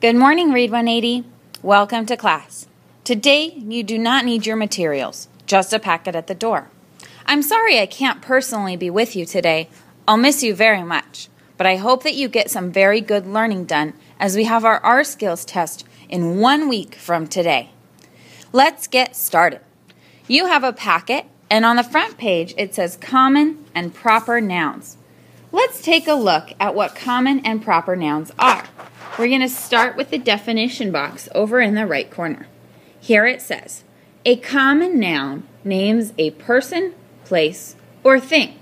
Good morning, Read180. Welcome to class. Today, you do not need your materials, just a packet at the door. I'm sorry I can't personally be with you today. I'll miss you very much, but I hope that you get some very good learning done as we have our R skills test in 1 week from today. Let's get started. You have a packet, and on the front page it says common and proper nouns. Let's take a look at what common and proper nouns are. We're going to start with the definition box over in the right corner. Here it says, a common noun names a person, place, or thing.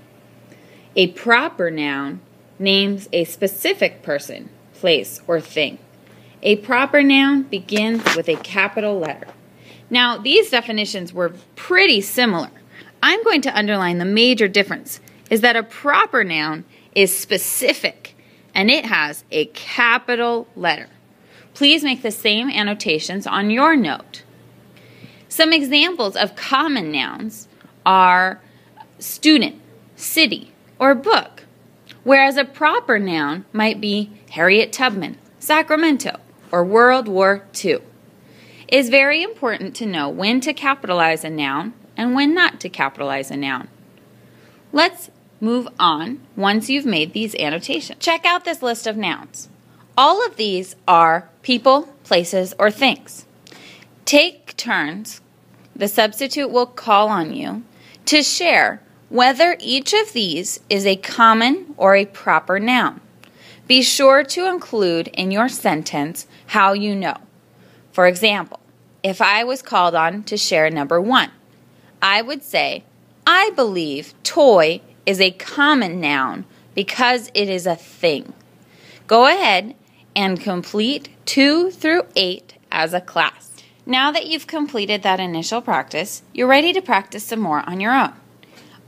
A proper noun names a specific person, place, or thing. A proper noun begins with a capital letter. Now, these definitions were pretty similar. I'm going to underline the major difference is that a proper noun is specific and it has a capital letter. Please make the same annotations on your note. Some examples of common nouns are student, city, or book, whereas a proper noun might be Harriet Tubman, Sacramento, or World War II. It is very important to know when to capitalize a noun and when not to capitalize a noun. Let's move on once you've made these annotations. Check out this list of nouns. All of these are people, places, or things. Take turns. The substitute will call on you to share whether each of these is a common or a proper noun. Be sure to include in your sentence how you know. For example, if I was called on to share number 1, I would say, I believe toy is a common noun because it is a thing. Go ahead and complete 2 through 8 as a class. Now that you've completed that initial practice, you're ready to practice some more on your own.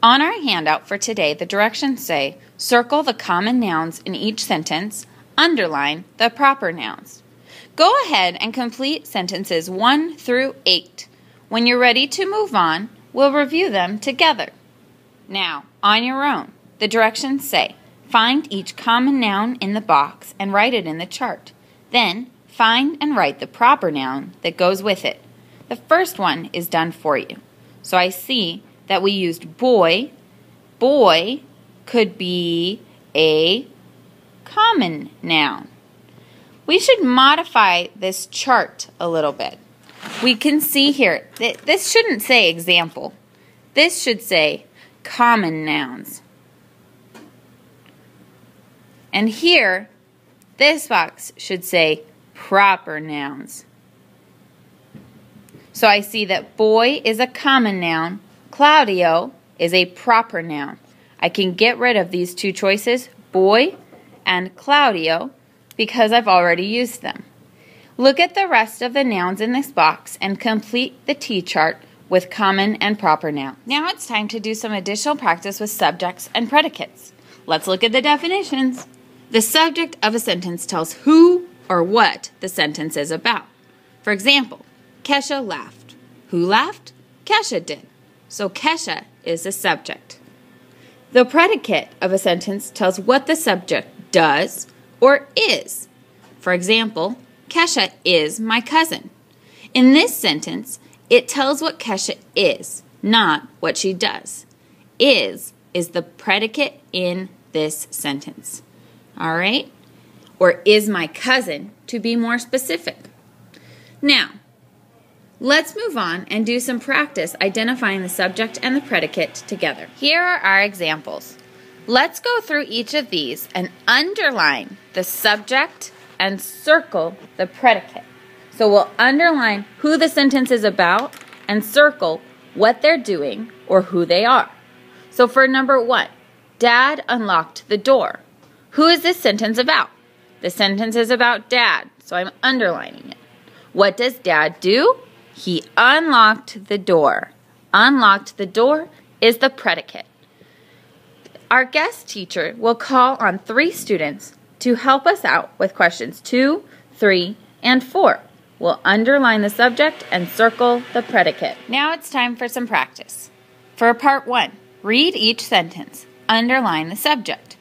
On our handout for today, the directions say, circle the common nouns in each sentence, underline the proper nouns. Go ahead and complete sentences 1 through 8. When you're ready to move on, we'll review them together. Now, on your own, the directions say, find each common noun in the box and write it in the chart. Then, find and write the proper noun that goes with it. The first one is done for you. So I see that we used boy. Boy could be a common noun. We should modify this chart a little bit. We can see here, this shouldn't say example. This should say common nouns. And here, this box should say proper nouns. So I see that boy is a common noun, Claudio is a proper noun. I can get rid of these two choices, boy and Claudio, because I've already used them. Look at the rest of the nouns in this box and complete the T-chart with common and proper nouns. Now it's time to do some additional practice with subjects and predicates. Let's look at the definitions. The subject of a sentence tells who or what the sentence is about. For example, Kesha laughed. Who laughed? Kesha did. So Kesha is the subject. The predicate of a sentence tells what the subject does or is. For example, Kesha is my cousin. In this sentence, it tells what Kesha is, not what she does. Is the predicate in this sentence. All right? Or is my cousin, to be more specific. Now, let's move on and do some practice identifying the subject and the predicate together. Here are our examples. Let's go through each of these and underline the subject and circle the predicate. So we'll underline who the sentence is about and circle what they're doing or who they are. So for number 1, Dad unlocked the door. Who is this sentence about? The sentence is about Dad, so I'm underlining it. What does Dad do? He unlocked the door. Unlocked the door is the predicate. Our guest teacher will call on 3 students to help us out with questions 2, 3, and 4. We'll underline the subject and circle the predicate. Now it's time for some practice. For part 1, read each sentence. Underline the subject.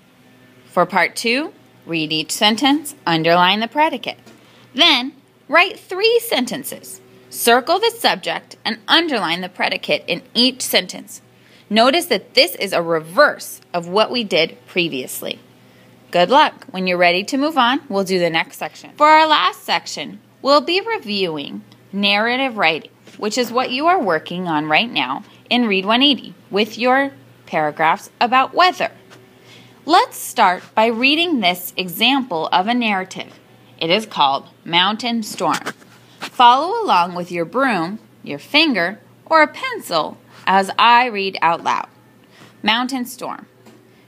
For part 2, read each sentence. Underline the predicate. Then, write 3 sentences. Circle the subject and underline the predicate in each sentence. Notice that this is a reverse of what we did previously. Good luck. When you're ready to move on, we'll do the next section. For our last section, we'll be reviewing narrative writing, which is what you are working on right now in Read180 with your paragraphs about weather. Let's start by reading this example of a narrative. It is called Mountain Storm. Follow along with your broom, your finger, or a pencil as I read out loud. Mountain Storm.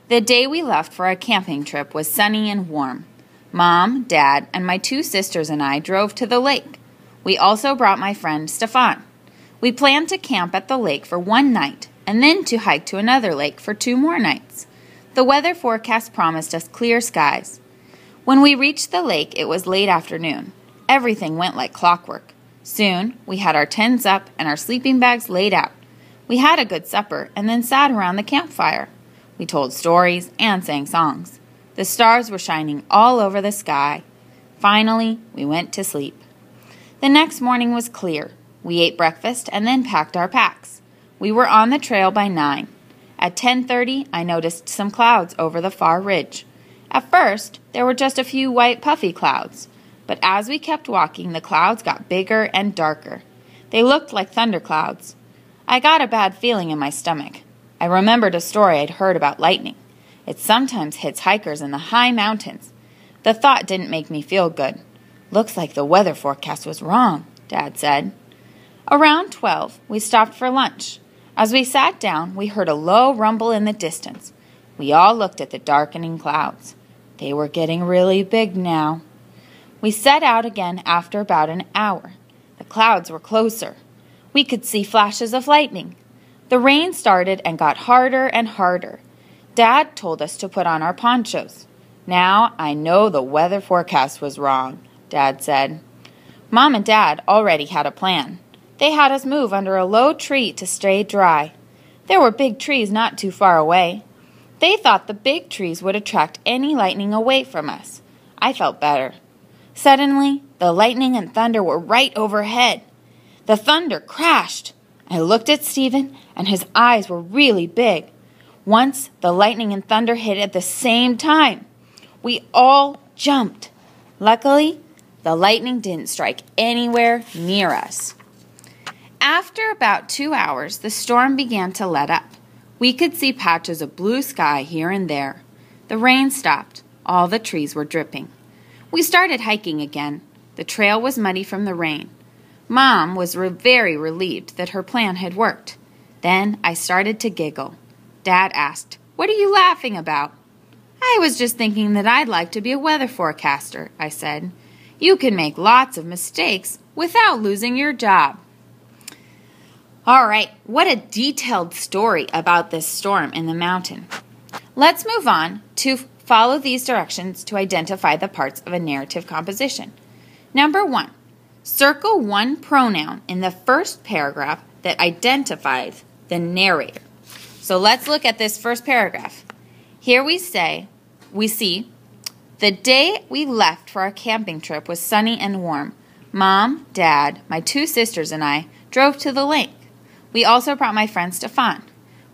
The day we left for our camping trip was sunny and warm. Mom, Dad, and my 2 sisters and I drove to the lake. We also brought my friend Stefan. We planned to camp at the lake for 1 night and then to hike to another lake for 2 more nights. The weather forecast promised us clear skies. When we reached the lake, it was late afternoon. Everything went like clockwork. Soon, we had our tents up and our sleeping bags laid out. We had a good supper and then sat around the campfire. We told stories and sang songs. The stars were shining all over the sky. Finally, we went to sleep. The next morning was clear. We ate breakfast and then packed our packs. We were on the trail by 9. At 10:30, I noticed some clouds over the far ridge. At first, there were just a few white puffy clouds. But as we kept walking, the clouds got bigger and darker. They looked like thunderclouds. I got a bad feeling in my stomach. I remembered a story I'd heard about lightning. It sometimes hits hikers in the high mountains. The thought didn't make me feel good. Looks like the weather forecast was wrong, Dad said. Around 12, we stopped for lunch. As we sat down, we heard a low rumble in the distance. We all looked at the darkening clouds. They were getting really big now. We set out again after about an hour. The clouds were closer. We could see flashes of lightning. The rain started and got harder and harder. Dad told us to put on our ponchos. Now I know the weather forecast was wrong, Dad said. Mom and Dad already had a plan. They had us move under a low tree to stay dry. There were big trees not too far away. They thought the big trees would attract any lightning away from us. I felt better. Suddenly, the lightning and thunder were right overhead. The thunder crashed. I looked at Stephen, and his eyes were really big. Once, the lightning and thunder hit at the same time. We all jumped. Luckily, the lightning didn't strike anywhere near us. After about 2 hours, the storm began to let up. We could see patches of blue sky here and there. The rain stopped. All the trees were dripping. We started hiking again. The trail was muddy from the rain. Mom was very relieved that her plan had worked. Then I started to giggle. Dad asked, "What are you laughing about?" "I was just thinking that I'd like to be a weather forecaster," I said. "You can make lots of mistakes without losing your job." All right, what a detailed story about this storm in the mountain. Let's move on to follow these directions to identify the parts of a narrative composition. Number 1, circle one pronoun in the first paragraph that identifies the narrator. So let's look at this first paragraph. Here we see, the day we left for our camping trip was sunny and warm. Mom, Dad, my 2 sisters, and I drove to the lake. We also brought my friend Stefan.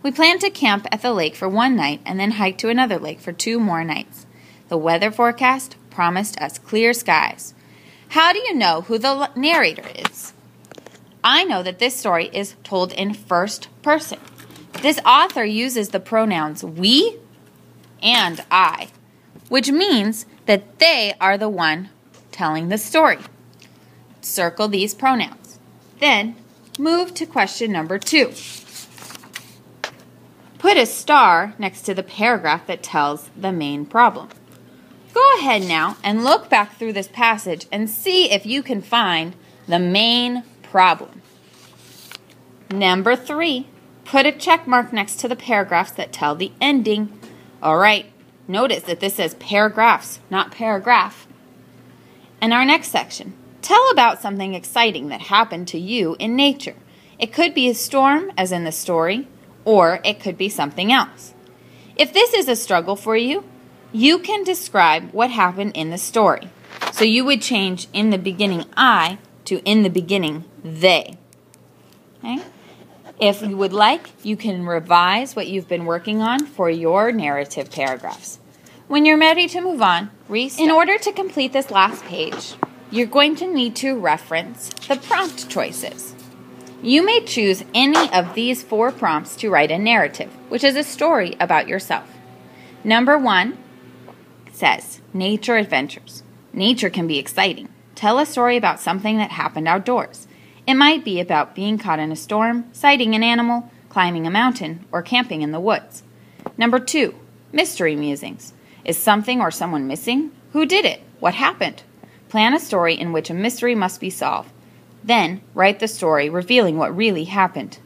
We planned to camp at the lake for 1 night and then hike to another lake for 2 more nights. The weather forecast promised us clear skies. How do you know who the narrator is? I know that this story is told in first person. This author uses the pronouns we and I, which means that they are the one telling the story. Circle these pronouns. Then move to question number 2. Put a star next to the paragraph that tells the main problem. Go ahead now and look back through this passage and see if you can find the main problem. Number 3, put a check mark next to the paragraphs that tell the ending. All right, notice that this says paragraphs, not paragraph. In our next section, tell about something exciting that happened to you in nature. It could be a storm, as in the story, or it could be something else. If this is a struggle for you, you can describe what happened in the story. So you would change in the beginning I to in the beginning they. Okay? If you would like, you can revise what you've been working on for your narrative paragraphs. When you're ready to move on, restart. In order to complete this last page, you're going to need to reference the prompt choices. You may choose any of these 4 prompts to write a narrative, which is a story about yourself. Number 1 says, nature adventures. Nature can be exciting. Tell a story about something that happened outdoors. It might be about being caught in a storm, sighting an animal, climbing a mountain, or camping in the woods. Number 2, mystery musings. Is something or someone missing? Who did it? What happened? Plan a story in which a mystery must be solved. Then, write the story revealing what really happened.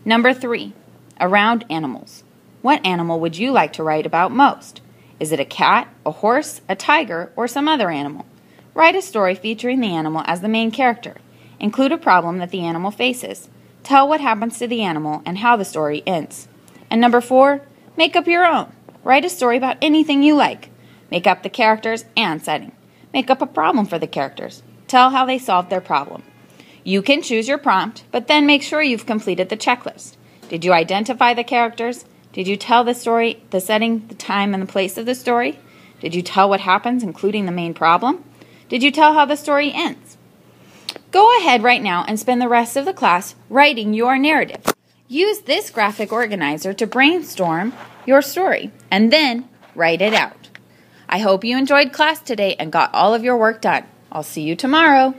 Number 3, around animals. What animal would you like to write about most? Is it a cat, a horse, a tiger, or some other animal? Write a story featuring the animal as the main character. Include a problem that the animal faces. Tell what happens to the animal and how the story ends. And number 4, make up your own. Write a story about anything you like. Make up the characters and setting. Make up a problem for the characters. Tell how they solved their problem. You can choose your prompt, but then make sure you've completed the checklist. Did you identify the characters? Did you tell the story, the setting, the time, and the place of the story? Did you tell what happens, including the main problem? Did you tell how the story ends? Go ahead right now and spend the rest of the class writing your narrative. Use this graphic organizer to brainstorm your story, and then write it out. I hope you enjoyed class today and got all of your work done. I'll see you tomorrow.